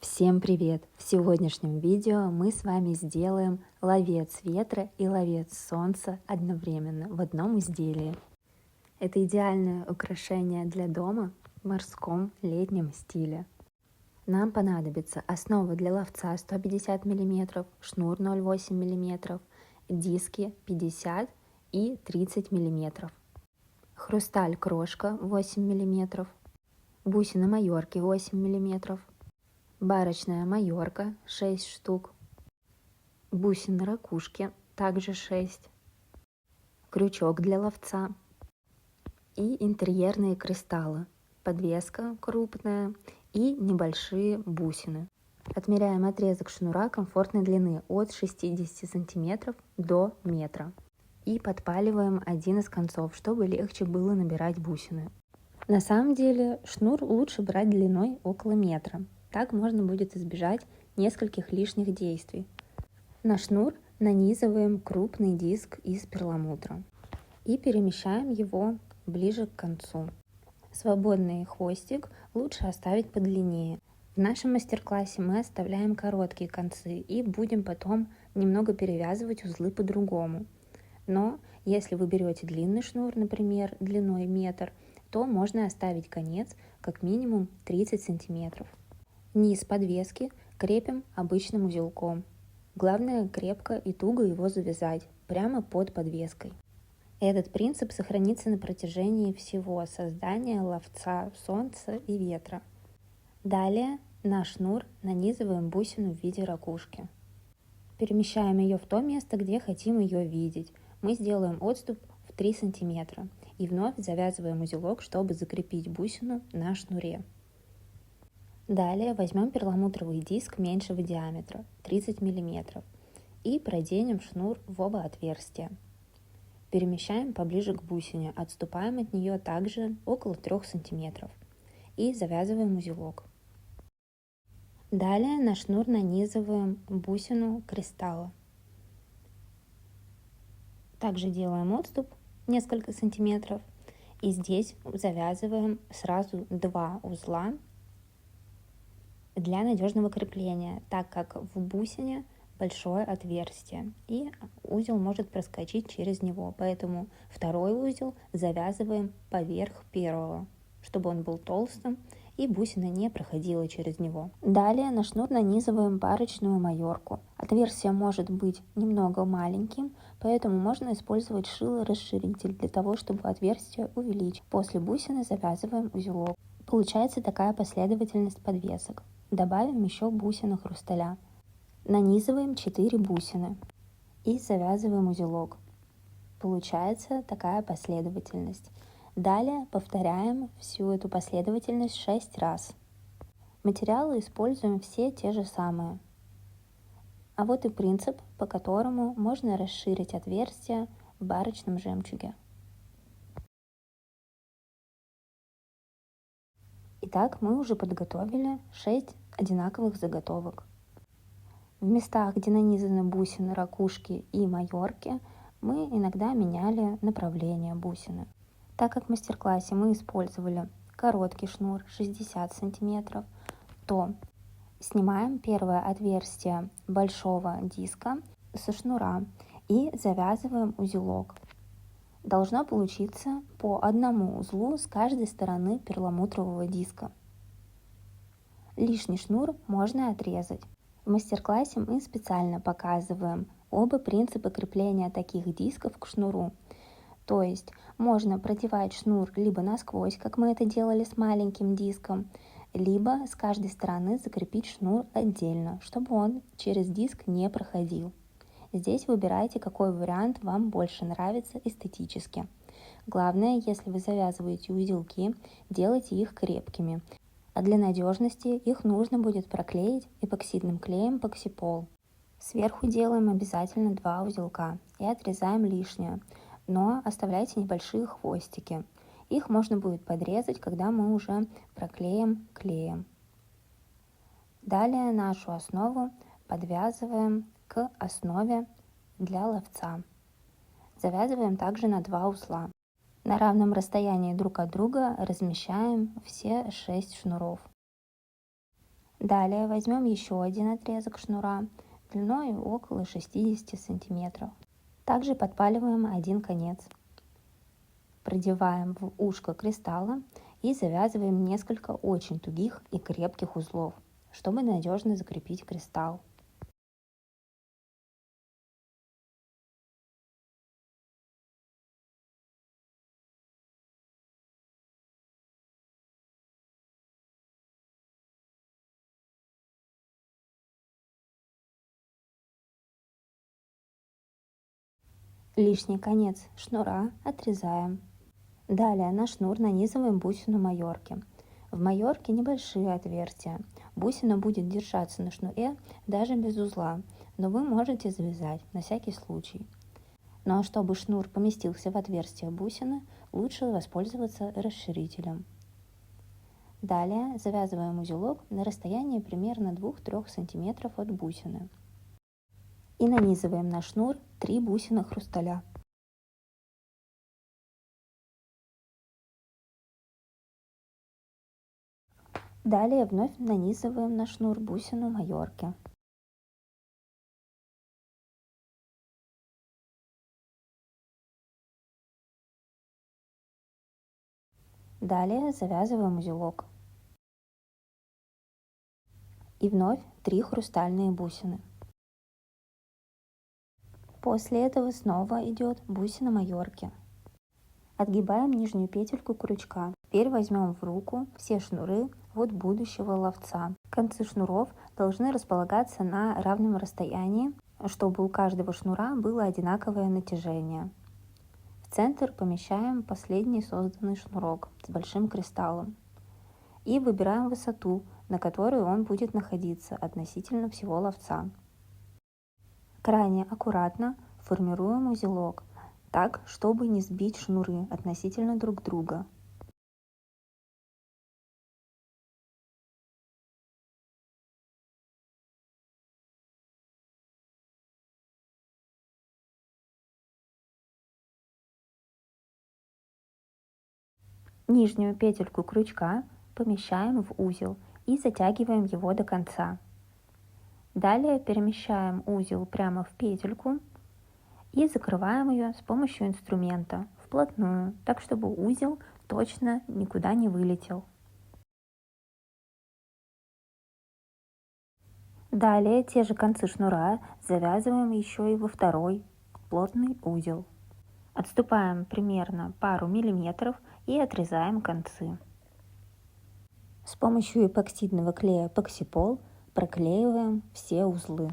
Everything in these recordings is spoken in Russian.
Всем привет! В сегодняшнем видео мы с вами сделаем ловец ветра и ловец солнца одновременно в одном изделии. Это идеальное украшение для дома в морском летнем стиле. Нам понадобится основа для ловца 150 мм, шнур 0,8 мм, диски 50 и 30 мм, хрусталь крошка 8 мм, бусины майорки 8 мм, барочная майорка 6 штук, бусины ракушки также 6, крючок для ловца и интерьерные кристаллы, подвеска крупная и небольшие бусины. Отмеряем отрезок шнура комфортной длины от 60 см до метра и подпаливаем один из концов, чтобы легче было набирать бусины. На самом деле шнур лучше брать длиной около метра. Так можно будет избежать нескольких лишних действий. На шнур нанизываем крупный диск из перламутра и перемещаем его ближе к концу. Свободный хвостик лучше оставить подлиннее. В нашем мастер-классе мы оставляем короткие концы и будем потом немного перевязывать узлы по-другому. Но если вы берете длинный шнур, например, длиной метр, то можно оставить конец как минимум 30 сантиметров. Низ подвески крепим обычным узелком. Главное крепко и туго его завязать прямо под подвеской. Этот принцип сохранится на протяжении всего создания ловца солнца и ветра. Далее на шнур нанизываем бусину в виде ракушки. Перемещаем ее в то место, где хотим ее видеть. Мы сделаем отступ в 3 сантиметра и вновь завязываем узелок, чтобы закрепить бусину на шнуре. Далее возьмем перламутровый диск меньшего диаметра, 30 мм, и проденем шнур в оба отверстия. Перемещаем поближе к бусине, отступаем от нее также около 3 см и завязываем узелок. Далее на шнур нанизываем бусину кристалла. Также делаем отступ несколько сантиметров и здесь завязываем сразу 2 узла для надежного крепления, так как в бусине большое отверстие и узел может проскочить через него, поэтому второй узел завязываем поверх первого, чтобы он был толстым и бусина не проходила через него. Далее на шнур нанизываем барочную майорку. Отверстие может быть немного маленьким, поэтому можно использовать шило-расширитель для того, чтобы отверстие увеличить. После бусины завязываем узелок. Получается такая последовательность подвесок. Добавим еще бусины хрусталя. Нанизываем 4 бусины и завязываем узелок. Получается такая последовательность. Далее повторяем всю эту последовательность 6 раз. Материалы используем все те же самые. А вот и принцип, по которому можно расширить отверстие в барочном жемчуге. Итак, мы уже подготовили 6 одинаковых заготовок. В местах, где нанизаны бусины, ракушки и майорки, мы иногда меняли направление бусины. Так как в мастер-классе мы использовали короткий шнур 60 см, то снимаем первое отверстие большого диска со шнура и завязываем узелок. Должно получиться по одному узлу с каждой стороны перламутрового диска. Лишний шнур можно отрезать. В мастер-классе мы специально показываем оба принципа крепления таких дисков к шнуру. То есть можно продевать шнур либо насквозь, как мы это делали с маленьким диском, либо с каждой стороны закрепить шнур отдельно, чтобы он через диск не проходил. Здесь выбирайте, какой вариант вам больше нравится эстетически. Главное, если вы завязываете узелки, делайте их крепкими. А для надежности их нужно будет проклеить эпоксидным клеем Поксипол. Сверху делаем обязательно 2 узелка и отрезаем лишнее, но оставляйте небольшие хвостики. Их можно будет подрезать, когда мы уже проклеим клеем. Далее нашу основу подвязываем к основе для ловца. Завязываем также на 2 узла. На равном расстоянии друг от друга размещаем все 6 шнуров. Далее возьмем еще один отрезок шнура длиной около 60 сантиметров. Также подпаливаем один конец. Продеваем в ушко кристалла и завязываем несколько очень тугих и крепких узлов, чтобы надежно закрепить кристалл. Лишний конец шнура отрезаем. Далее на шнур нанизываем бусину майорки. В майорке небольшие отверстия. Бусина будет держаться на шнуре даже без узла, но вы можете завязать на всякий случай. Ну а чтобы шнур поместился в отверстие бусины, лучше воспользоваться расширителем. Далее завязываем узелок на расстоянии примерно 2-3 см от бусины. И нанизываем на шнур 3 бусины хрусталя. Далее вновь нанизываем на шнур бусину майорки. Далее завязываем узелок. И вновь 3 хрустальные бусины. После этого снова идет бусина майорки. Отгибаем нижнюю петельку крючка. Теперь возьмем в руку все шнуры от будущего ловца. Концы шнуров должны располагаться на равном расстоянии, чтобы у каждого шнура было одинаковое натяжение. В центр помещаем последний созданный шнурок с большим кристаллом и выбираем высоту, на которой он будет находиться относительно всего ловца. Крайне аккуратно формируем узелок так, чтобы не сбить шнуры относительно друг друга. Нижнюю петельку крючка помещаем в узел и затягиваем его до конца. Далее перемещаем узел прямо в петельку и закрываем ее с помощью инструмента вплотную, так чтобы узел точно никуда не вылетел. Далее те же концы шнура завязываем еще и во второй плотный узел. Отступаем примерно пару миллиметров и отрезаем концы. С помощью эпоксидного клея Поксипол проклеиваем все узлы.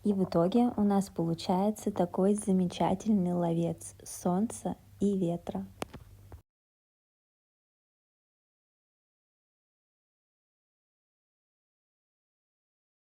И в итоге у нас получается такой замечательный ловец солнца и ветра.